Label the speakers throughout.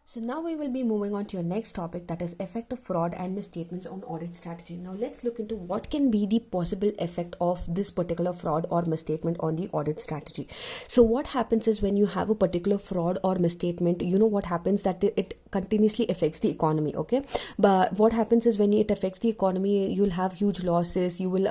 Speaker 1: So now we will be moving on to your next topic, that is effect of fraud and misstatements on audit strategy. Now let's look into what can be the possible effect of this particular fraud or misstatement on the audit strategy. So what happens is when you have a particular fraud or misstatement, you know what happens that it continuously affects the economy, okay? But what happens is when it affects the economy, you'll have huge losses. You will,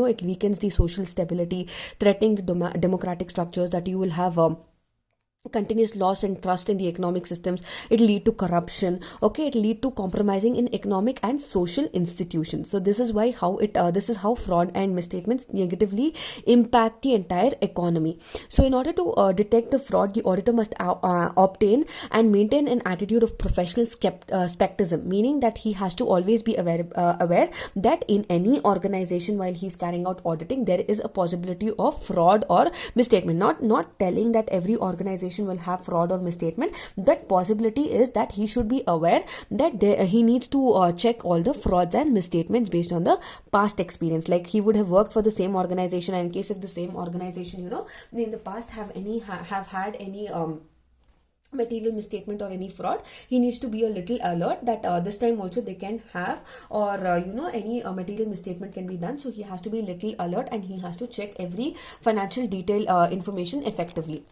Speaker 1: it weakens the social stability, threatening the democratic structures, that you will have continuous loss and trust in the economic systems. It lead to corruption, okay? It lead to compromising in economic and social institutions. So this is why this is how fraud and misstatements negatively impact the entire economy. So in order to detect the fraud, the auditor must obtain and maintain an attitude of professional skepticism, meaning that he has to always be aware that in any organization, while he's carrying out auditing, there is a possibility of fraud or misstatement. Not telling that every organization will have fraud or misstatement, but possibility is that he should be aware that he needs to check all the frauds and misstatements based on the past experience. Like he would have worked for the same organization, and in case if the same organization, in the past have had any material misstatement or any fraud, he needs to be a little alert that this time also they can have, or any material misstatement can be done. So he has to be little alert, and he has to check every financial detail information effectively.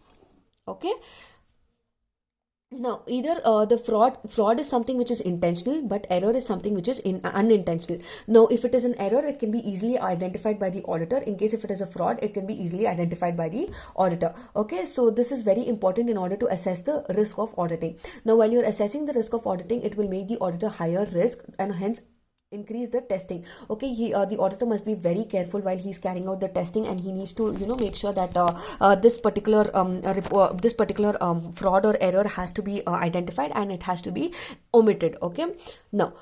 Speaker 1: Okay. Now, either the fraud is something which is intentional, but error is something which is unintentional. Now, if it is an error, it can be easily identified by the auditor. In case if it is a fraud, it can be easily identified by the auditor. Okay, so this is very important in order to assess the risk of auditing. Now, while you're assessing the risk of auditing, it will make the auditor higher risk and hence increase the testing. Okay, the auditor must be very careful while he's carrying out the testing, and he needs to make sure that this particular fraud or error has to be identified, and it has to be omitted. Okay, now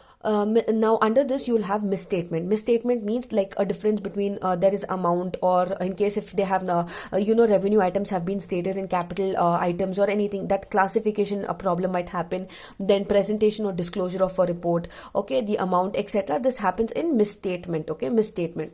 Speaker 1: under this you will have misstatement. Misstatement means like a difference between there is amount, or in case if they have revenue items have been stated in capital items or anything, that classification a problem might happen. Then presentation or disclosure of a report, okay, the amount, etc. This happens in misstatement. Okay, misstatement.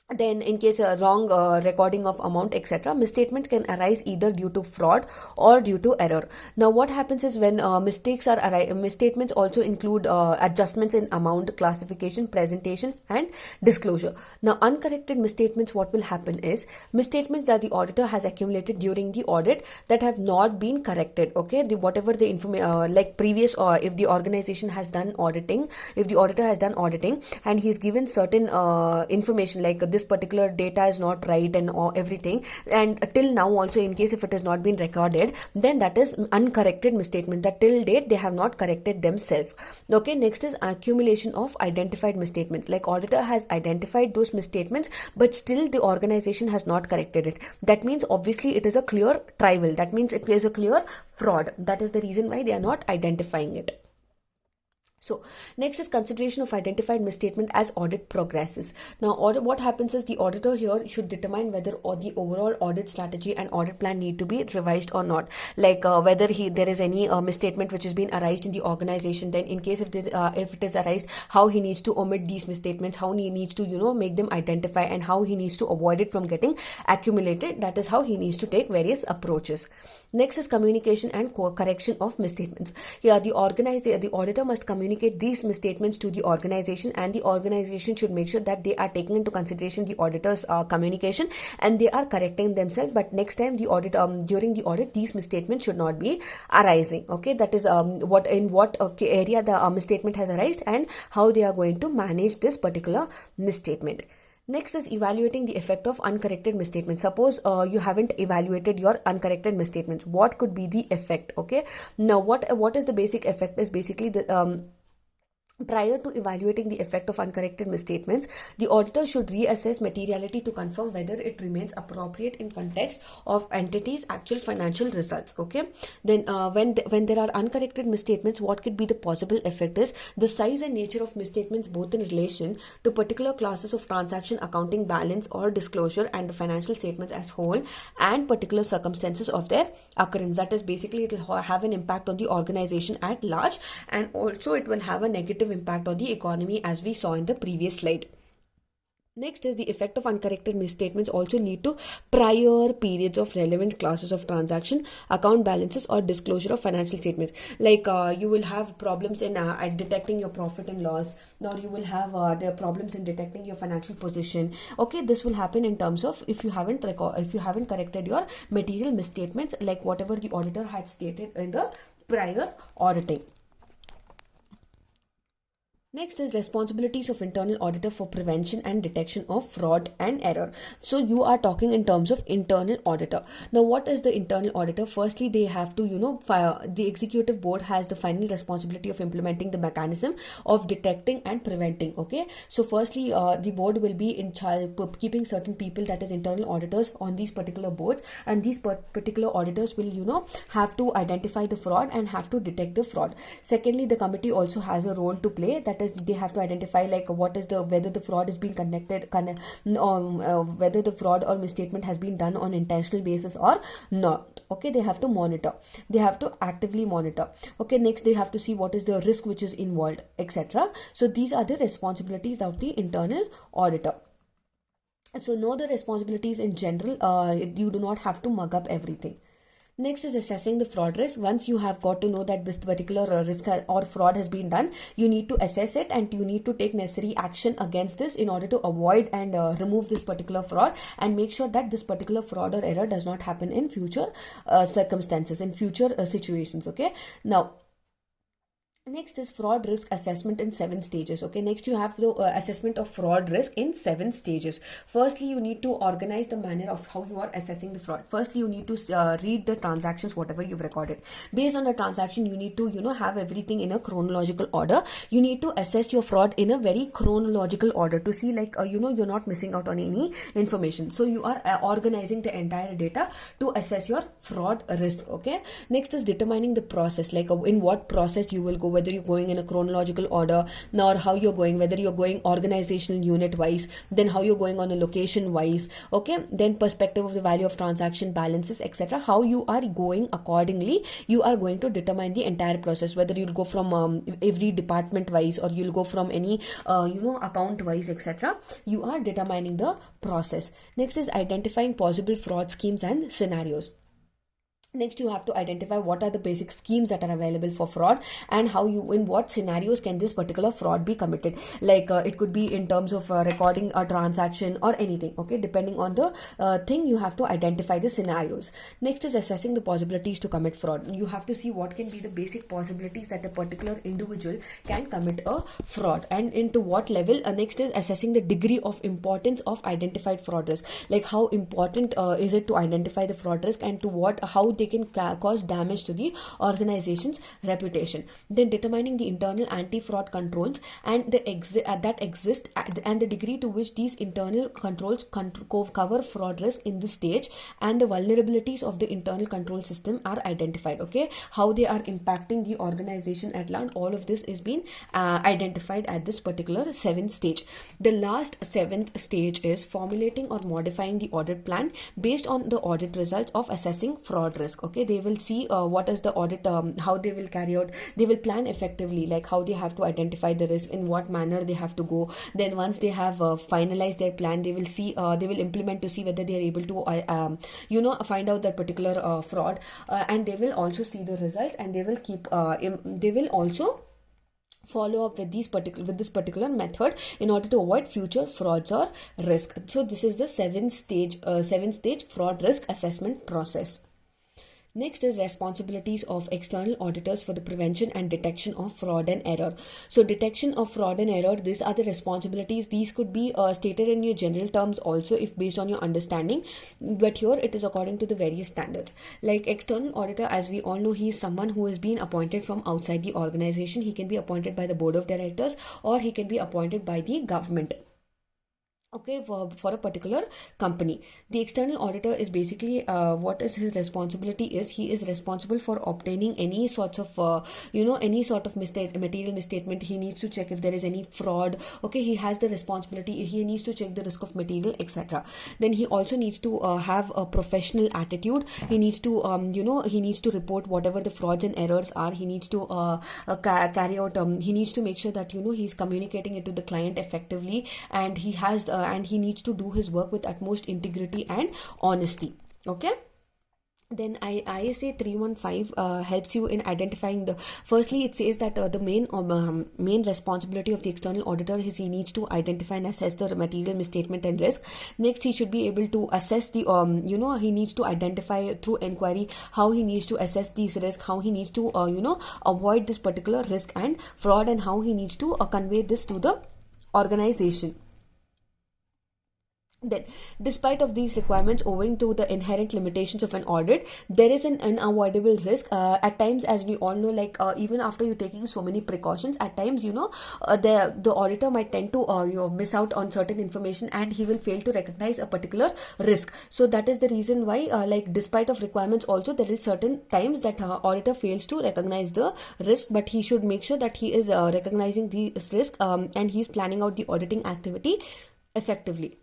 Speaker 1: Then in case a wrong recording of amount, etc., misstatements can arise either due to fraud or due to error. Now what happens is when misstatements also include adjustments in amount, classification, presentation and disclosure. Now uncorrected misstatements, what will happen is misstatements that the auditor has accumulated during the audit that have not been corrected. Okay, whatever the information like previous, or if the organization has done auditing, if the auditor has done auditing and he's given certain information like this particular data is not right and everything, and till now also in case if it has not been recorded, then that is uncorrected misstatement, that till date they have not corrected themselves. Okay, next is accumulation of identified misstatements, like auditor has identified those misstatements but still the organization has not corrected it. That means obviously it is a clear trial, that means it is a clear fraud. That is the reason why they are not identifying it. So next is consideration of identified misstatement as audit progresses. Now what happens is the auditor here should determine whether the overall audit strategy and audit plan need to be revised or not, like whether there is any misstatement which has been arised in the organization. Then in case if it is arised, how he needs to omit these misstatements, how he needs to make them identify, and how he needs to avoid it from getting accumulated. That is how he needs to take various approaches. Next is communication and correction of misstatements. Here the auditor must communicate these misstatements to the organization, and the organization should make sure that they are taking into consideration the auditor's communication and they are correcting themselves. But next time the audit during the audit, these misstatements should not be arising. Okay, that is what area the misstatement has arisen and how they are going to manage this particular misstatement. Next is evaluating the effect of uncorrected misstatements. Suppose you haven't evaluated your uncorrected misstatements. What could be the effect? Okay. Now, what is the basic effect? Is basically the prior to evaluating the effect of uncorrected misstatements, the auditor should reassess materiality to confirm whether it remains appropriate in context of entity's actual financial results. Okay. Then when there are uncorrected misstatements, what could be the possible effect is the size and nature of misstatements both in relation to particular classes of transaction, accounting, balance or disclosure and the financial statements as whole, and particular circumstances of their occurrence. That is basically it will have an impact on the organization at large, and also it will have a negative impact on the economy as we saw in the previous slide. Next is the effect of uncorrected misstatements also lead to prior periods of relevant classes of transaction, account balances, or disclosure of financial statements. Like you will have problems in at detecting your profit and loss. Now you will have the problems in detecting your financial position. Okay, this will happen in terms of if you haven't corrected your material misstatements, like whatever the auditor had stated in the prior auditing. Next is responsibilities of internal auditor for prevention and detection of fraud and error. So you are talking in terms of internal auditor. Now what is the internal auditor? Firstly, they have to, the executive board has the final responsibility of implementing the mechanism of detecting and preventing. Okay. So firstly, the board will be in charge keeping certain people, that is internal auditors, on these particular boards, and these particular auditors will, have to identify the fraud and have to detect the fraud. Secondly, the committee also has a role to play, that is they have to identify like whether the fraud is being conducted, whether the fraud or misstatement has been done on intentional basis or not. Okay, they have to monitor, they have to actively monitor. Okay, next they have to see what is the risk which is involved, etc. So these are the responsibilities of the internal auditor. So know the responsibilities in general. You do not have to mug up everything. Next is assessing the fraud risk. Once you have got to know that this particular risk or fraud has been done, you need to assess it and you need to take necessary action against this in order to avoid and remove this particular fraud, and make sure that this particular fraud or error does not happen in future circumstances, in future situations. Okay. Now, next is fraud risk assessment in 7 stages. Okay, next you have the assessment of fraud risk in 7 stages. Firstly, you need to organize the manner of how you are assessing the fraud. Firstly, you need to read the transactions, whatever you've recorded. Based on the transaction, you need to, have everything in a chronological order. You need to assess your fraud in a very chronological order to see like, you're not missing out on any information. So you are organizing the entire data to assess your fraud risk. Okay. Next is determining the process, like in what process you will go, whether you're going in a chronological order, or how you're going, whether you're going organizational unit wise, then how you're going on a location wise. Okay, then perspective of the value of transaction balances, etc. How you are going accordingly, you are going to determine the entire process, whether you'll go from every department wise or you'll go from any account wise, etc. You are determining the process. Next is identifying possible fraud schemes and scenarios. Next, you have to identify what are the basic schemes that are available for fraud, and how in what scenarios can this particular fraud be committed. Like it could be in terms of recording a transaction or anything. Okay, depending on the thing, you have to identify the scenarios. Next is assessing the possibilities to commit fraud. You have to see what can be the basic possibilities that a particular individual can commit a fraud, and into what level. Next is assessing the degree of importance of identified fraud risk. Like how important is it to identify the fraud risk, and to how they can cause damage to the organization's reputation. Then determining the internal anti-fraud controls and that exist, and the degree to which these internal controls cover fraud risk in this stage, and the vulnerabilities of the internal control system are identified. Okay, how they are impacting the organization at large. All of this is being identified at this particular 7th stage. The last 7th stage is formulating or modifying the audit plan based on the audit results of assessing fraud risk. Okay, they will see what is the audit, how they will carry out, they will plan effectively, like how they have to identify the risk, in what manner they have to go. Then once they have finalized their plan, they will see, they will implement to see whether they are able to find out that particular fraud, and they will also see the results, and they will keep they will also follow up with this particular method in order to avoid future frauds or risk. So this is the 7th stage fraud risk assessment process. Next is responsibilities of external auditors for the prevention and detection of fraud and error. So detection of fraud and error, these are the responsibilities. These could be stated in your general terms also, if based on your understanding, but here it is according to the various standards. Like external auditor, as we all know, he is someone who has been appointed from outside the organization. He can be appointed by the board of directors, or he can be appointed by the government. Okay, for a particular company. The external auditor is basically what is his responsibility is, he is responsible for obtaining any sorts of any sort of material misstatement. He needs to check if there is any fraud. Okay, he has the responsibility, he needs to check the risk of material, etc. Then he also needs to have a professional attitude. He needs to he needs to report whatever the frauds and errors are. He needs to carry out he needs to make sure that he's communicating it to the client effectively, and he has and he needs to do his work with utmost integrity and honesty. Okay. Then ISA 315 helps you in identifying the. Firstly, it says that the main responsibility of the external auditor is he needs to identify and assess the material misstatement and risk. Next, he should be able to assess the he needs to identify through inquiry how he needs to assess these risks, how he needs to avoid this particular risk and fraud, and how he needs to convey this to the organization. Then, despite of these requirements, owing to the inherent limitations of an audit, there is an unavoidable risk. At times, as we all know, like even after you taking so many precautions, at times the auditor might tend to miss out on certain information, and he will fail to recognize a particular risk. So that is the reason why, like despite of requirements, also there is certain times that auditor fails to recognize the risk, but he should make sure that he is recognizing this risk and he is planning out the auditing activity effectively.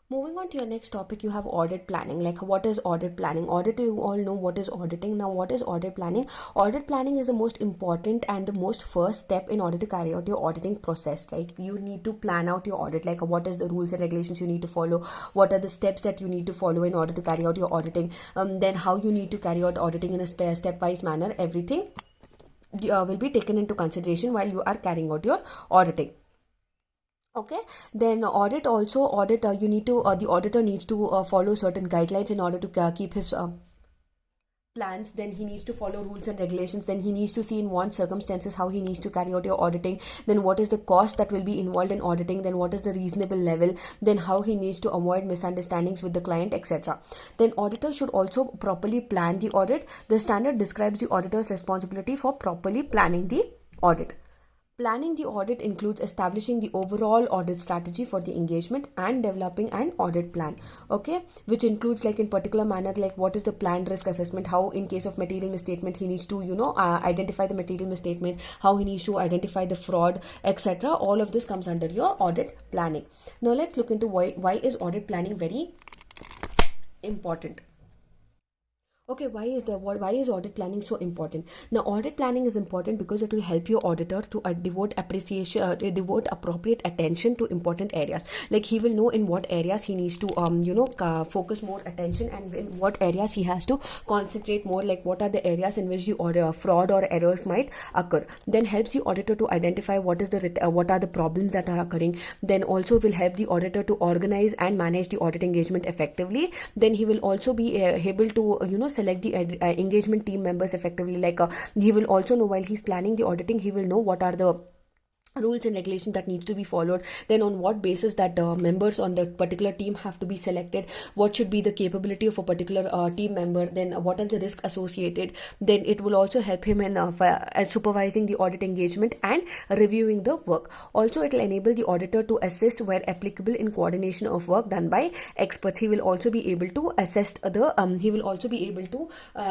Speaker 1: Moving on to your next topic, you have audit planning. Like, what is audit planning? Audit, you all know what is auditing. Now, what is audit planning? Audit planning is the most important and the most first step in order to carry out your auditing process. Like, you need to plan out your audit. Like, what is the rules and regulations you need to follow? What are the steps that you need to follow in order to carry out your auditing? Then how you need to carry out auditing in a step-wise manner. Everything will be taken into consideration while you are carrying out your auditing. Okay, then audit you need to the auditor needs to follow certain guidelines in order to keep his plans. Then he needs to follow rules and regulations. Then he needs to see in what circumstances how he needs to carry out your auditing. Then what is the cost that will be involved in auditing. Then what is the reasonable level. Then how he needs to avoid misunderstandings with the client, etc. Then auditor should also properly plan the audit. The standard describes the auditor's responsibility for properly planning the audit. Planning the audit includes establishing the overall audit strategy for the engagement and developing an audit plan, okay, which includes, like, in particular manner, like what is the planned risk assessment, how in case of material misstatement he needs to identify the material misstatement, how he needs to identify the fraud, etc. All of this comes under your audit planning. Now let's look into why is audit planning very important. Okay, why is audit planning so important? Now, audit planning is important because it will help your auditor to devote appropriate attention to important areas. Like, he will know in what areas he needs to focus more attention, and in what areas he has to concentrate more. Like, what are the areas in which the fraud or errors might occur. Then helps the auditor to identify what are the problems that are occurring. Then also will help the auditor to organize and manage the audit engagement effectively. Then he will also be able to select the engagement team members effectively. Like, he will also know, while he's planning the auditing, he will know what are the rules and regulations that needs to be followed. Then on what basis that members on the particular team have to be selected, what should be the capability of a particular team member, then what are the risks associated. Then it will also help him in supervising the audit engagement and reviewing the work. Also, it will enable the auditor to assist where applicable in coordination of work done by experts. He will also be able to assist the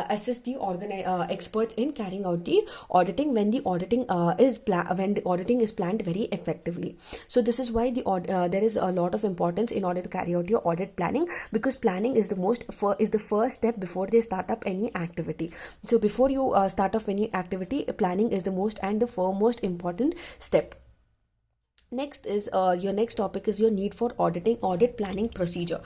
Speaker 1: assist the experts in carrying out the auditing when the auditing is planned very effectively. So this is why there is a lot of importance in order to carry out your audit planning, because planning is the first step before they start up any activity. So before you start off any activity, planning is the most and the foremost important step. Next is your next topic is your need for audit planning procedure.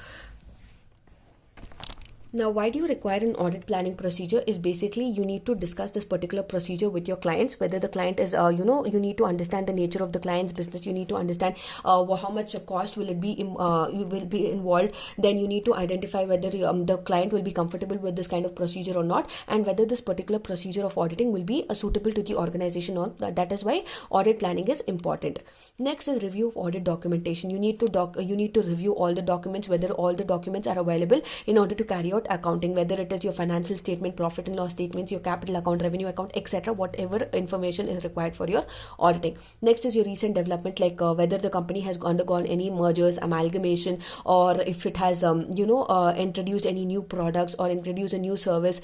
Speaker 1: Now, why do you require an audit planning procedure? Is basically you need to discuss this particular procedure with your clients, whether the client is, you need to understand the nature of the client's business. You need to understand how much cost will it be, will be involved. Then you need to identify whether the client will be comfortable with this kind of procedure or not, and whether this particular procedure of auditing will be suitable to the organization or not. That is why audit planning is important. Next is review of audit documentation. You need to review all the documents, whether all the documents are available in order to carry out accounting, whether it is your financial statement, profit and loss statements, your capital account, revenue account, etc. Whatever information is required for your auditing. Next is your recent development, like whether the company has undergone any mergers, amalgamation, or if it has introduced any new products or introduced a new service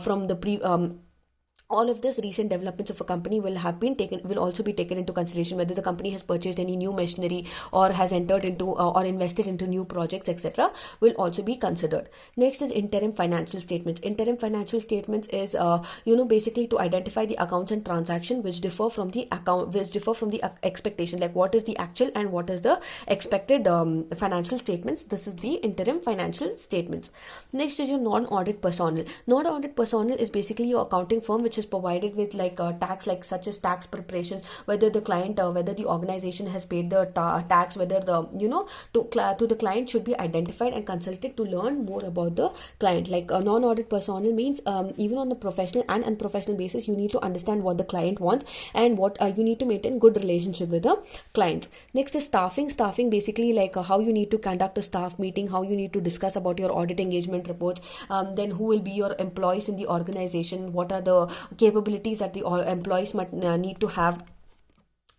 Speaker 1: from the all of this recent developments of a company will also be taken into consideration, whether the company has purchased any new machinery or has entered into or invested into new projects, etc., will also be considered. Next is interim financial statements. Interim financial statements is basically to identify the accounts and transaction which differ from the expectation, like what is the actual and what is the expected financial statements. This is the interim financial statements. Next is your non-audit personnel. Non-audit personnel is basically your accounting firm which is provided with tax, like such as tax preparation, whether the client whether the organization has paid the tax, whether the to the client should be identified and consulted to learn more about the client. Like non-audit personnel means even on a professional and unprofessional basis, you need to understand what the client wants and what you need to maintain good relationship with the clients. Next is staffing. Staffing basically like how you need to conduct a staff meeting, how you need to discuss about your audit engagement reports, then who will be your employees in the organization, what are the capabilities that the employees might need to have,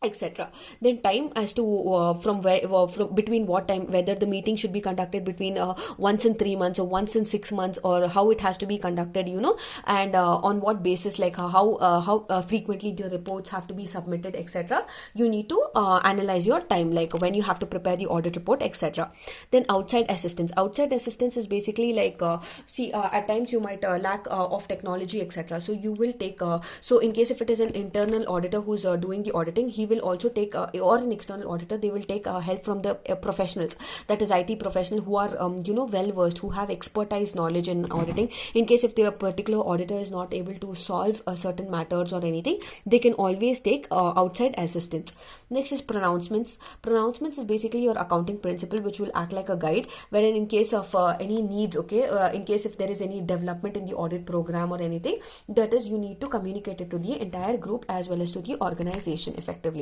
Speaker 1: etc. Then time as to from where from between what time, whether the meeting should be conducted between once in 3 months or once in 6 months, or how it has to be conducted, and on what basis, like how frequently the reports have to be submitted, etc. You need to analyze your time, like when you have to prepare the audit report, etc. Then outside assistance. Outside assistance is basically like at times you might lack of technology, etc. So you will take so in case if it is an internal auditor who's doing the auditing, he will also take or an external auditor, they will take help from the professionals, that is IT professional, who are well versed, who have expertise knowledge in auditing. In case if their particular auditor is not able to solve certain matters or anything, they can always take outside assistance. Next is pronouncements. Pronouncements is basically your accounting principle which will act like a guide, wherein in case of any needs, in case if there is any development in the audit program or anything, that is, you need to communicate it to the entire group as well as to the organization effectively.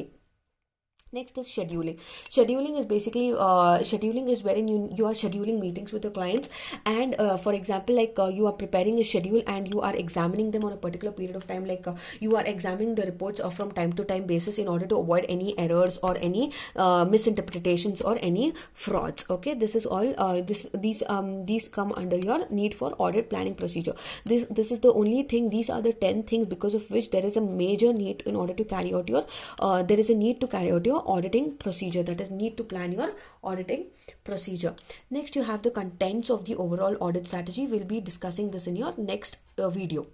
Speaker 1: Next is scheduling. Scheduling is basically scheduling is wherein you are scheduling meetings with your clients, and for example, like you are preparing a schedule and you are examining them on a particular period of time, like you are examining the reports from time to time basis in order to avoid any errors or any misinterpretations or any frauds. Okay, this is all these come under your need for audit planning procedure. This is the only thing, these are the 10 things because of which there is a major need in order to carry out your there is a need to carry out your auditing procedure, that is, need to plan your auditing procedure. Next, you have the contents of the overall audit strategy. We'll be discussing this in your next video.